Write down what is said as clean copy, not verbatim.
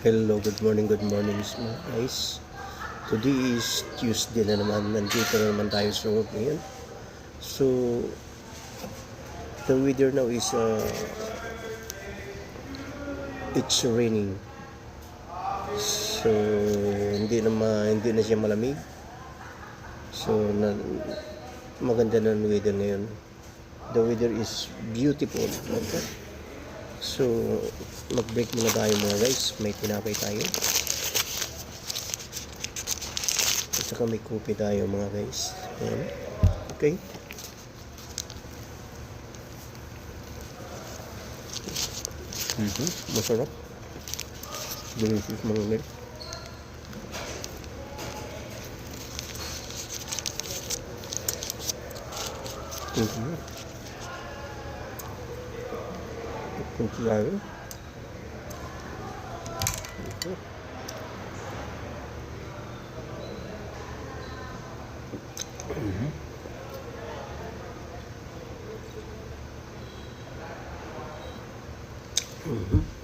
Hello, good morning mga guys. Today is Tuesday na naman. Nandito na naman tayo sa work ngayon. So, the weather now is it's raining. So, hindi na siya malamig. So, maganda na ang weather ngayon. The weather is beautiful. Okay? So, mag-break muna tayo mga guys. May tinapay tayo. At saka may kopi tayo mga guys. Ayan. Okay. Masarap. Delicious mga guys. Kunti tayo. Mm-hmm.